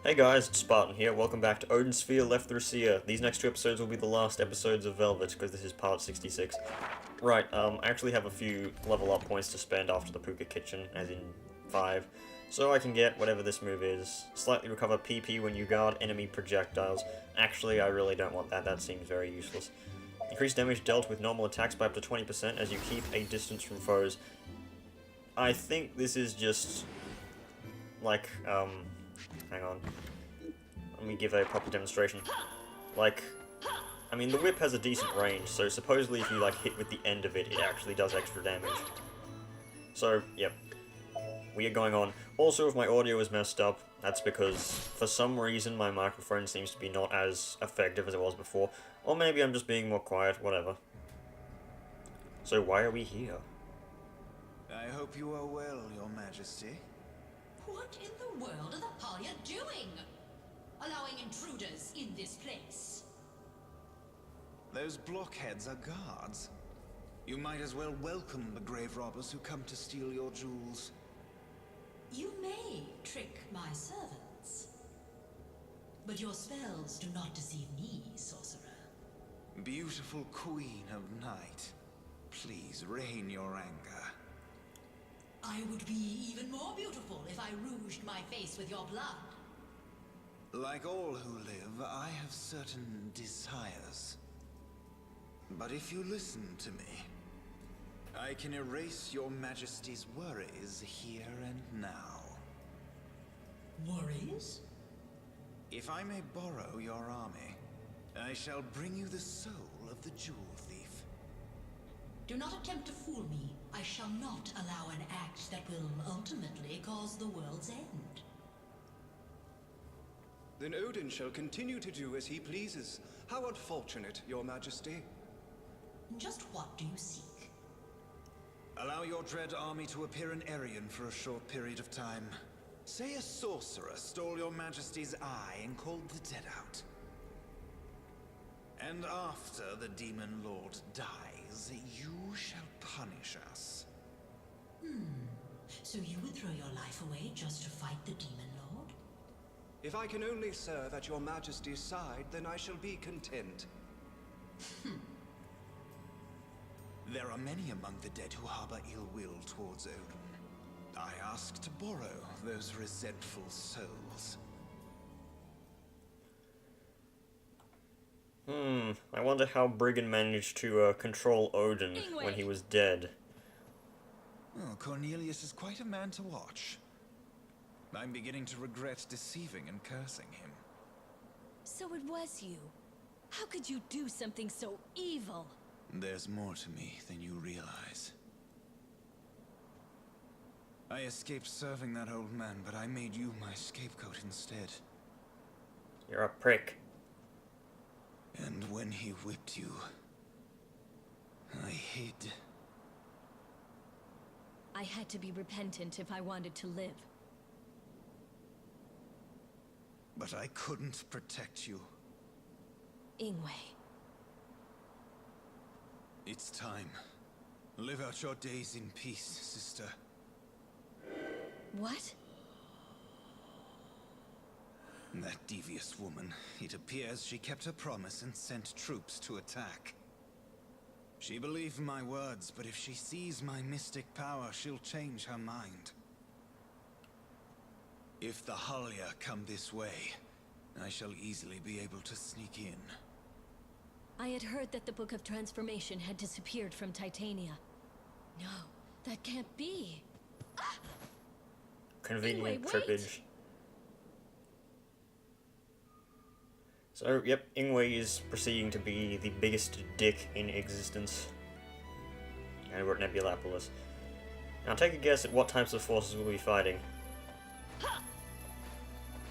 Hey guys, it's Spartan here. Welcome back to Odin Sphere, leifthrasir. These next two episodes will be the last episodes of Velvet, because this is part 66. Right, I actually have a few level up points to spend after the Puka Kitchen, as in 5. So I can get whatever this move is. Slightly recover PP when you guard enemy projectiles. Actually, I really don't want that, that seems very useless. Increase damage dealt with normal attacks by up to 20% as you keep a distance from foes. I think this is just... like, hang on. Let me give a proper demonstration. Like, I mean, the whip has a decent range, so supposedly if you, like, hit with the end of it, it actually does extra damage. So, yep. We are going on. Also, if my audio is messed up, that's because, for some reason, my microphone seems to be not as effective as it was before. Or maybe I'm just being more quiet, whatever. So why are we here? I hope you are well, Your Majesty. What in the world are the Palya doing? Allowing intruders in this place? Those blockheads are guards. You might as well welcome the grave robbers who come to steal your jewels. You may trick my servants, but your spells do not deceive me, sorcerer. Beautiful Queen of Night, please rein your anger. I would be even more beautiful if I rouged my face with your blood. Like all who live, I have certain desires. But if you listen to me, I can erase your Majesty's worries here and now. Worries? If I may borrow your army, I shall bring you the soul of the jewel thief. Do not attempt to fool me. I shall not allow an act that will ultimately cause the world's end. Then Odin shall continue to do as he pleases. How unfortunate, Your Majesty. Just what do you seek? Allow your dread army to appear in Arion for a short period of time. Say a sorcerer stole your Majesty's eye and called the dead out. And after the Demon Lord dies, you shall punish us. So you would throw your life away just to fight the Demon Lord? If I can only serve at Your Majesty's side, then I shall be content. There are many among the dead who harbor ill will towards Odin. I ask to borrow those resentful souls. I wonder how Brigand managed to control Odin when he was dead. Oh, Cornelius is quite a man to watch. I'm beginning to regret deceiving and cursing him. So it was you. How could you do something so evil? There's more to me than you realize. I escaped serving that old man, but I made you my scapegoat instead. You're a prick. And when he whipped you, I hid. I had to be repentant if I wanted to live. But I couldn't protect you. Ingwe. It's time. Live out your days in peace, sister. What? That devious woman, it appears she kept her promise and sent troops to attack. She believed my words, but if she sees my mystic power, she'll change her mind. If the Halya come this way, I shall easily be able to sneak in. I had heard that the Book of Transformation had disappeared from Titania. No, that can't be. Convenient Ingwe, wait! trippage. So, yep, Ingwe is proceeding to be the biggest dick in existence. And we're at Nebulapolis. Now take a guess at what types of forces we'll be fighting.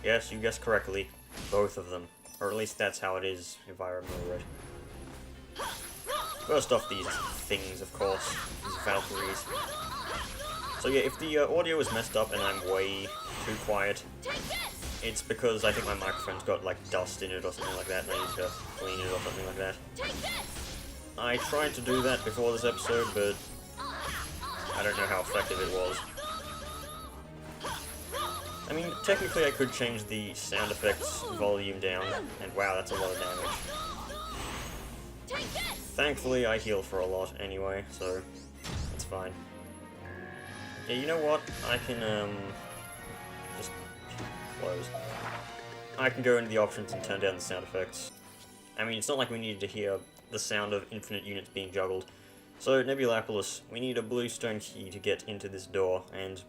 Yes, you guessed correctly. Both of them. Or at least that's how it is, if I remember right. First off, these things, of course. These Valkyries. So yeah, if the audio is messed up and I'm way too quiet, it's because I think my microphone's got, like, dust in it or something like that, and I need to clean it or something like that. I tried to do that before this episode, but I don't know how effective it was. I mean, technically I could change the sound effects volume down, and wow, that's a lot of damage. Thankfully, I heal for a lot anyway, so that's fine. Yeah, you know what? I can, just close. I can go into the options and turn down the sound effects. I mean, it's not like we needed to hear the sound of infinite units being juggled. So, Nebulapolis, we need a blue stone key to get into this door, and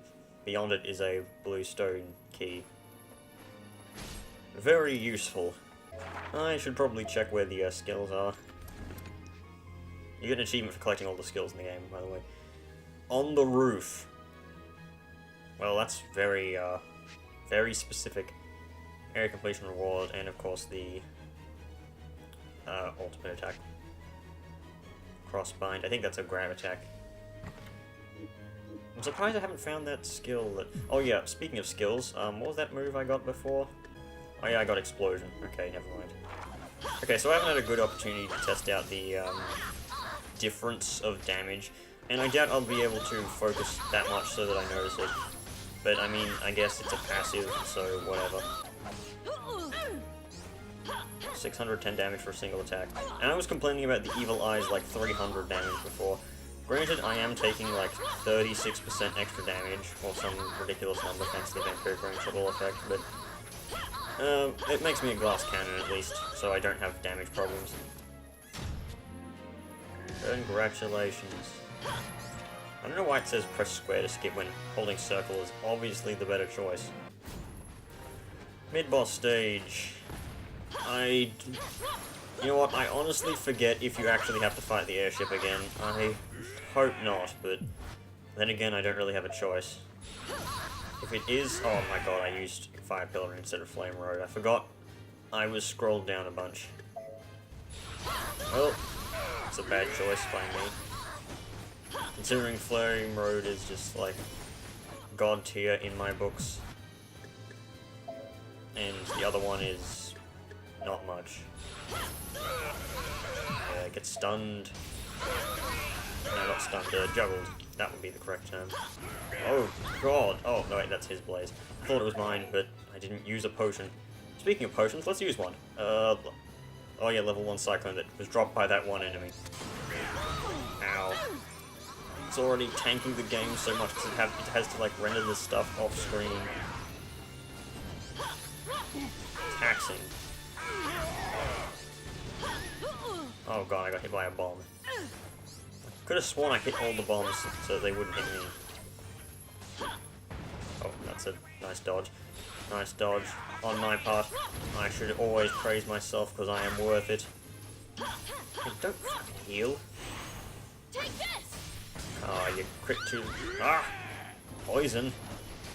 beyond it is a blue stone key. Very useful. I should probably check where the skills are. You get an achievement for collecting all the skills in the game, by the way. On the roof. Well, that's very, very specific. Area completion reward, and of course the ultimate attack. Crossbind. I think that's a grab attack. I'm surprised I haven't found that skill that... Oh yeah, speaking of skills, what was that move I got before? Oh yeah, I got Explosion. Okay, never mind. Okay, so I haven't had a good opportunity to test out the difference of damage, and I doubt I'll be able to focus that much so that I notice it. But I mean, I guess it's a passive, so whatever. 610 damage for a single attack. And I was complaining about the Evil Eye's like 300 damage before. Granted, I am taking like 36% extra damage, or some ridiculous number thanks to the Vampiric Range Shuttle effect, but it makes me a glass cannon at least, so I don't have damage problems. Congratulations. I don't know why it says press square to skip when holding circle is obviously the better choice. Mid-boss stage. You know what, I honestly forget if you actually have to fight the airship again. I hope not, but then again, I don't really have a choice. If it is... Oh my god, I used Fire Pillar instead of Flame Road. I forgot I was scrolled down a bunch. Well, it's a bad choice by me. Considering Flame Road is just like god tier in my books. And the other one is not much. Yeah, get stunned. No, not stunned, juggled. That would be the correct term. Oh, god! Oh, no, wait, that's his blaze. I thought it was mine, but I didn't use a potion. Speaking of potions, let's use one. Oh yeah, level 1 Cyclone that was dropped by that one enemy. Ow. It's already tanking the game so much because it has to, like, render this stuff off screen. Taxing. Oh god, I got hit by a bomb. Could have sworn I hit all the bombs so they wouldn't hit me. Oh, that's a nice dodge. Nice dodge on my part. I should always praise myself because I am worth it. Hey, don't fucking heal. Ah, you crit too. Ah! Poison.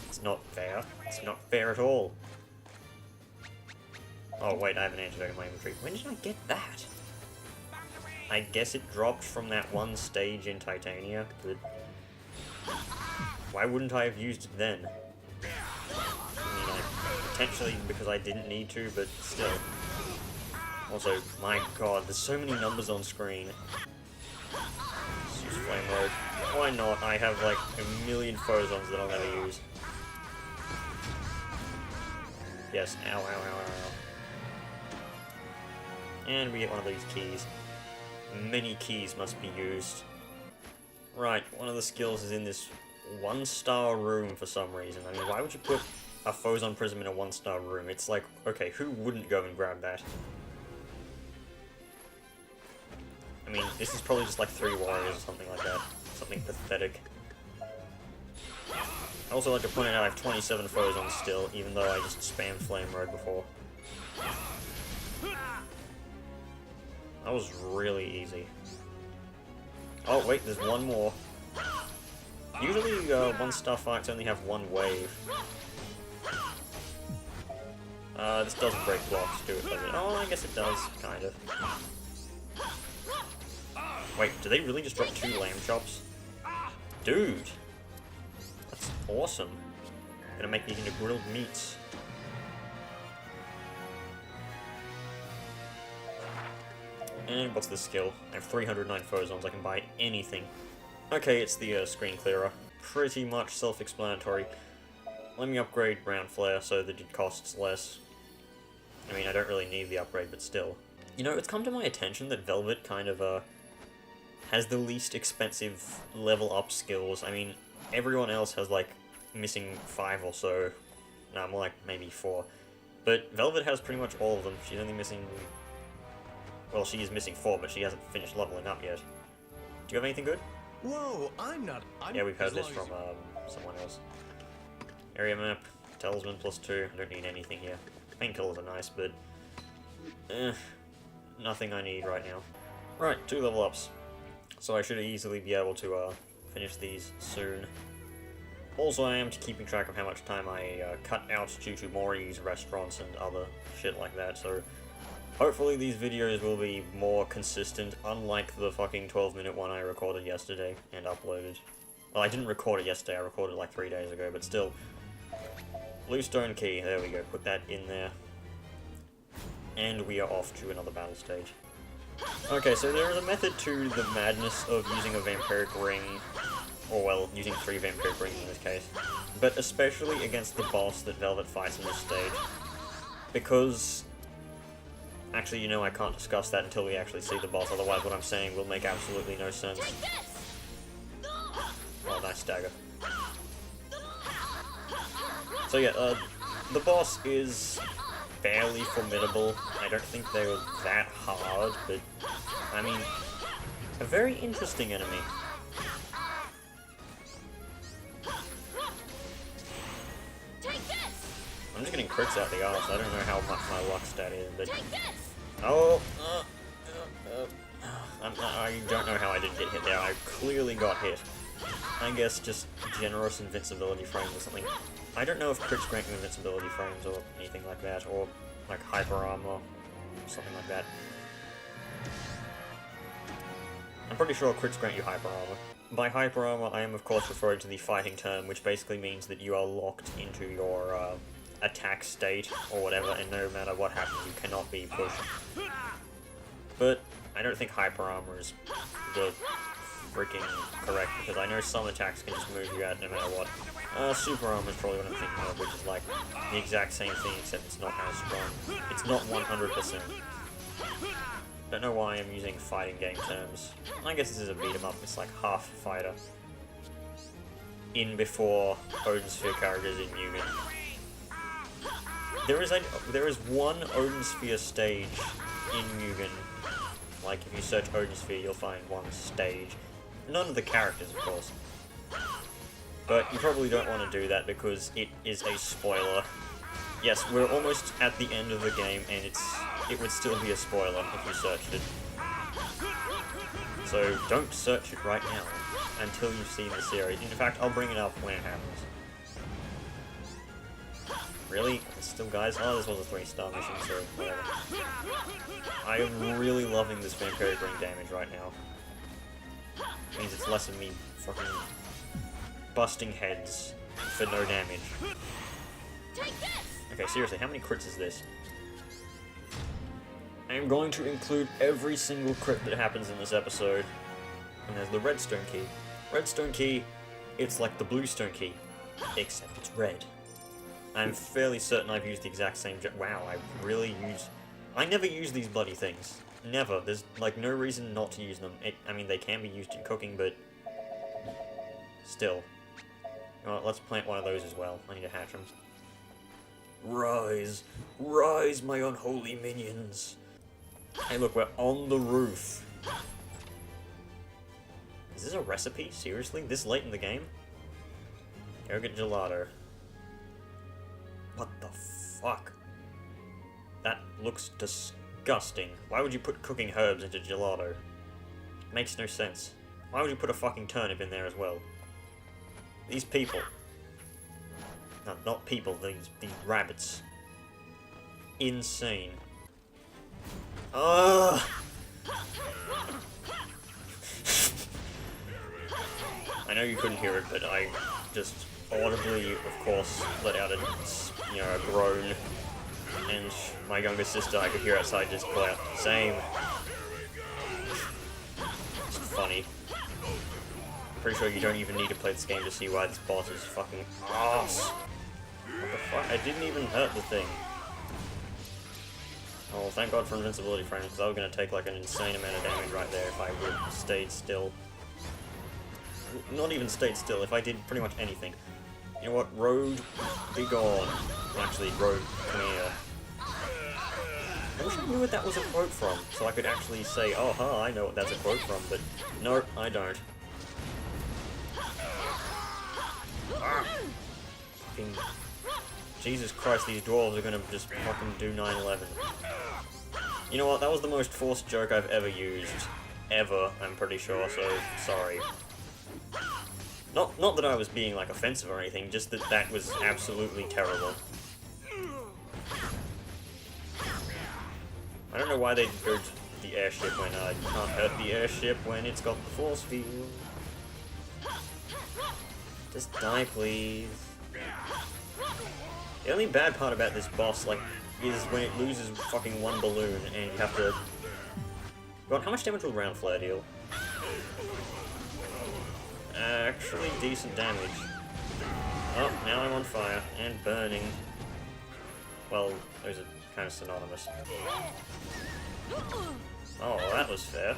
It's not fair. It's not fair at all. Oh wait, I have an antidote in my inventory. When did I get that? I guess it dropped from that one stage in Titania, but why wouldn't I have used it then? I mean, potentially because I didn't need to, but still. Also, my god, there's so many numbers on screen. Let's use Flame Road. Why not? I have like a million phosons that I'm gonna use. Yes, ow, ow, ow, ow, ow. And we get one of these keys. Many keys must be used. Right, one of the skills is in this 1-star room for some reason. I mean, why would you put a Phozon Prism in a 1-star room? It's like, okay, who wouldn't go and grab that? I mean, this is probably just like 3 warriors or something like that. Something pathetic. I also like to point out I have 27 Phozons still, even though I just spammed Flame Road before. That was really easy. Oh wait, there's one more. Usually 1-star fights only have 1 wave. This doesn't break blocks, do it, does it? Oh, I guess it does, kind of. Wait, do they really just drop 2 lamb chops? Dude! That's awesome. Gonna make these into grilled meats. And what's this skill? I have 309 Phozons, I can buy anything. Okay, it's the screen clearer. Pretty much self-explanatory. let me upgrade Round Flare so that it costs less. I mean, I don't really need the upgrade, but still. You know, it's come to my attention that Velvet kind of, has the least expensive level up skills. I mean, everyone else has, like, missing 5 or so. No, more like maybe 4. But Velvet has pretty much all of them. She's only missing... Well, she is missing 4, but she hasn't finished leveling up yet. Do you have anything good? Whoa, I'm Yeah, we've heard this from, someone else. Area map, talisman +2. I don't need anything here. Painkillers are nice, but... nothing I need right now. Right, 2 level ups. So I should easily be able to, finish these soon. Also, I am keeping track of how much time I, cut out due to Mori's restaurants and other shit like that, so... Hopefully these videos will be more consistent, unlike the fucking 12-minute one I recorded yesterday and uploaded. Well, I didn't record it yesterday, I recorded it like 3 days ago, but still. Bluestone key, there we go, put that in there. And we are off to another battle stage. Okay, so there is a method to the madness of using a vampiric ring, or well, using 3 vampiric rings in this case, but especially against the boss that Velvet fights in this stage, because... Actually, you know, I can't discuss that until we actually see the boss, otherwise what I'm saying will make absolutely no sense. Oh, nice dagger. So yeah, the boss is fairly formidable. I don't think they were that hard, but, I mean, a very interesting enemy. I'm just getting crits out the arse. I don't know how much my luck stat is, but... Oh! I don't know how I didn't get hit there. I clearly got hit. I guess just generous invincibility frames or something. I don't know if crits grant you invincibility frames or anything like that, or like hyper armor, or something like that. I'm pretty sure crits grant you hyper armor. By hyper armor, I am of course referring to the fighting term, which basically means that you are locked into your attack state or whatever, and no matter what happens, you cannot be pushed. But I don't think hyper armor is the freaking correct, because I know some attacks can just move you out no matter what. Super armor is probably what I'm thinking of, which is like the exact same thing, except it's not as strong. It's not 100%. Don't know why I'm using fighting game terms. I guess this is a beat 'em up. It's like half fighter. In before Odin Sphere characters in Mugen. There is one Odin Sphere stage in Mugen. Like if you search Odin Sphere, you'll find one stage. None of the characters, of course. But you probably don't want to do that because it is a spoiler. Yes, we're almost at the end of the game, and it would still be a spoiler if you searched it. So don't search it right now until you've seen the series. In fact, I'll bring it up when it happens. Really? Still, guys? Oh, this was a 3-star mission, so whatever. I am really loving this vampiric ring damage right now. It means it's less of me fucking busting heads for no damage. Okay, seriously, how many crits is this? I am going to include every single crit that happens in this episode. And there's the redstone key. Redstone key, it's like the bluestone key, except it's red. I'm fairly certain I've used the exact same wow, I never use these bloody things. Never. There's, like, no reason not to use them. I mean, they can be used in cooking, but... Still. You know what, let's plant one of those as well. I need to hatch them. Rise! Rise, my unholy minions! Hey look, we're on the roof. Is this a recipe? Seriously? This late in the game? Yogurt gelato. What the fuck? That looks disgusting. Why would you put cooking herbs into gelato? Makes no sense. Why would you put a fucking turnip in there as well? These people. No, not people, these rabbits. Insane. Ugh! I know you couldn't hear it, but I just audibly, of course, let out a groan. And my younger sister, I could hear outside, just call out, same. It's funny. I'm pretty sure you don't even need to play this game to see why this boss is fucking ass. What the fuck? I didn't even hurt the thing. Oh, thank God for invincibility frames, because I was going to take like an insane amount of damage right there if I would have stayed still. Not even stayed still, if I did pretty much anything. You know what? Road, be gone. Actually, Road, come here. I wish I knew what that was a quote from, so I could actually say, oh, huh, I know what that's a quote from, but no, I don't. Ah. Fucking... Jesus Christ, these dwarves are gonna just fucking do 9/11. You know what, that was the most forced joke I've ever used. Ever, I'm pretty sure, so sorry. Not that I was being, like, offensive or anything, just that that was absolutely terrible. I don't know why they go to the airship when you can't hurt the airship when it's got the force field. Just die, please. The only bad part about this boss, like, is when it loses fucking one balloon and you have to... God, how much damage will round flare deal? Actually, decent damage. Oh, now I'm on fire and burning. Well, those are kind of synonymous. Oh, that was fair.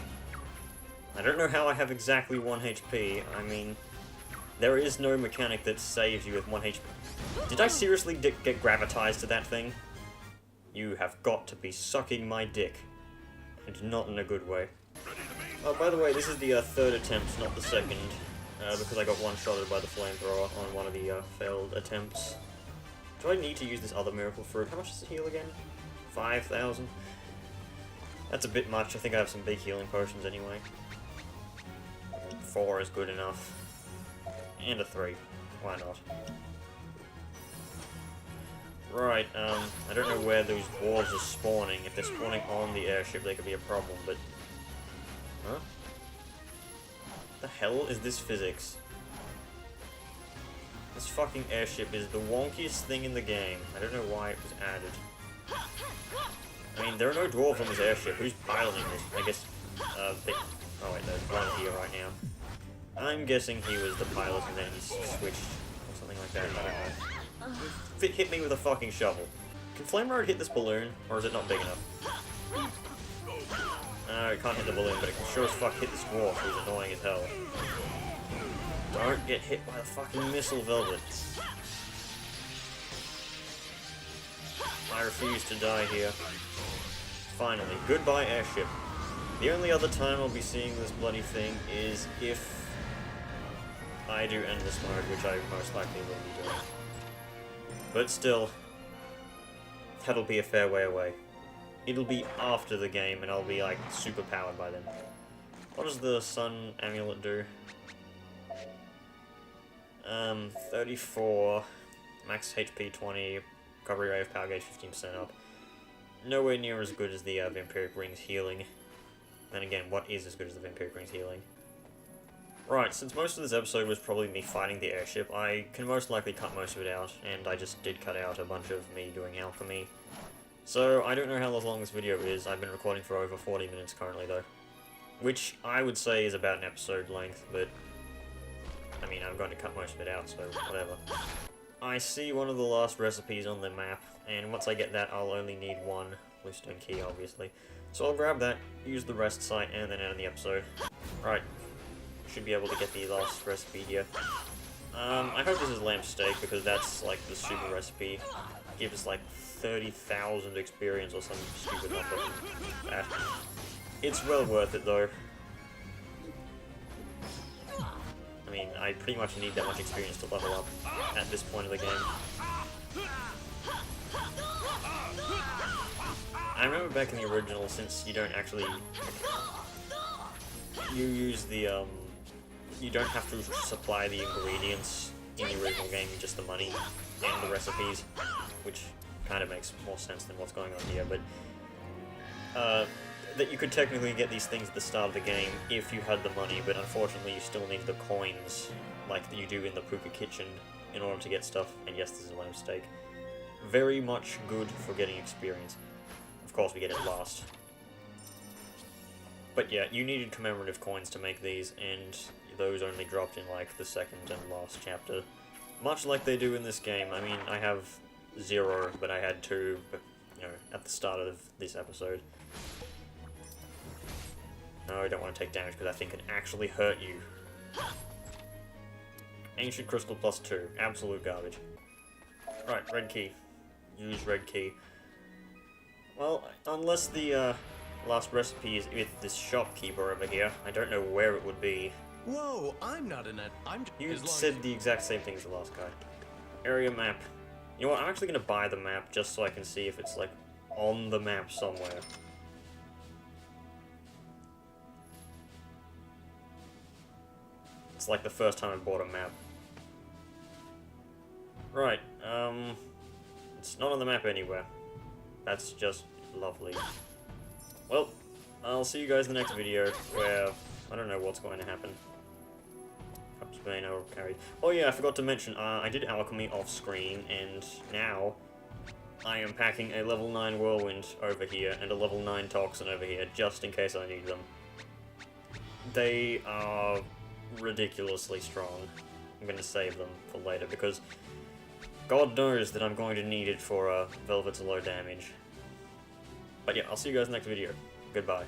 I don't know how I have exactly 1 HP. I mean, there is no mechanic that saves you with 1 HP. Did I seriously get gravitized to that thing? You have got to be sucking my dick. And not in a good way. Oh, by the way, this is the third attempt, not the second. Because I got one-shotted by the flamethrower on one of the failed attempts. Do I need to use this other miracle fruit? How much does it heal again? 5,000? That's a bit much. I think I have some big healing potions anyway. 4 is good enough. And a 3. Why not? Right, I don't know where those dwarves are spawning. If they're spawning on the airship, they could be a problem, but... Huh? The hell is this physics? This fucking airship is the wonkiest thing in the game. I don't know why it was added. I mean, there are no dwarves on this airship. Who's piloting this? I guess, oh wait, there's one here right now. I'm guessing he was the pilot and then he switched, or something like that. I don't know. Hit me with a fucking shovel. Can Flame Road hit this balloon, or is it not big enough? It can't hit the balloon, but it can sure as fuck hit this dwarf, who's annoying as hell. Don't get hit by the fucking missile, Velvet. I refuse to die here. Finally, goodbye airship. The only other time I'll be seeing this bloody thing is if I do endless mode, which I most likely will be doing. But still, that'll be a fair way away. It'll be after the game, and I'll be, like, super powered by then. What does the sun amulet do? 34, max HP 20, recovery rate of power gauge 15% up. Nowhere near as good as the Vampiric Ring's healing. Then again, what is as good as the Vampiric Ring's healing? Right, since most of this episode was probably me fighting the airship, I can most likely cut most of it out, and I just did cut out a bunch of me doing alchemy. So, I don't know how long this video is. I've been recording for over 40 minutes currently, though. Which I would say is about an episode length, but... I mean, I'm going to cut most of it out, so whatever. I see one of the last recipes on the map, and once I get that, I'll only need 1 bluestone key, obviously. So I'll grab that, use the rest site, and then end the episode. Right. Should be able to get the last recipe here. I hope this is lamb steak, because that's, like, the super recipe. Gives, like, 30,000 experience or some stupid number. It's well worth it, though. I mean, I pretty much need that much experience to level up at this point of the game. I remember back in the original, since you don't actually... You use the, you don't have to supply the ingredients in the original game, just the money and the recipes, which kind of makes more sense than what's going on here, but that you could technically get these things at the start of the game if you had the money, but unfortunately you still need the coins like you do in the Puka Kitchen in order to get stuff, and yes, this is my mistake. Very much good for getting experience. Of course we get it last. But yeah, you needed commemorative coins to make these, and those only dropped in like the second and last chapter. Much like they do in this game. I mean, I have 0, but I had 2, but, you know, at the start of this episode. No, I don't want to take damage because I think it can actually hurt you. Ancient Crystal plus 2. Absolute garbage. Right, red key. Use red key. Well, unless the last recipe is with this shopkeeper over here, I don't know where it would be. Whoa, I'm not in it. You said the exact same thing as the last guy. Area map. You know what, I'm actually going to buy the map just so I can see if it's, like, on the map somewhere. It's like the first time I bought a map. Right, it's not on the map anywhere. That's just lovely. Well, I'll see you guys in the next video, where I don't know what's going to happen. Perhaps Bane or carried. Oh yeah, I forgot to mention, I did alchemy off screen, and now I am packing a level 9 Whirlwind over here, and a level 9 Toxin over here, just in case I need them. They are ridiculously strong. I'm going to save them for later, because God knows that I'm going to need it for Velvet's low damage. But yeah, I'll see you guys next video. Goodbye.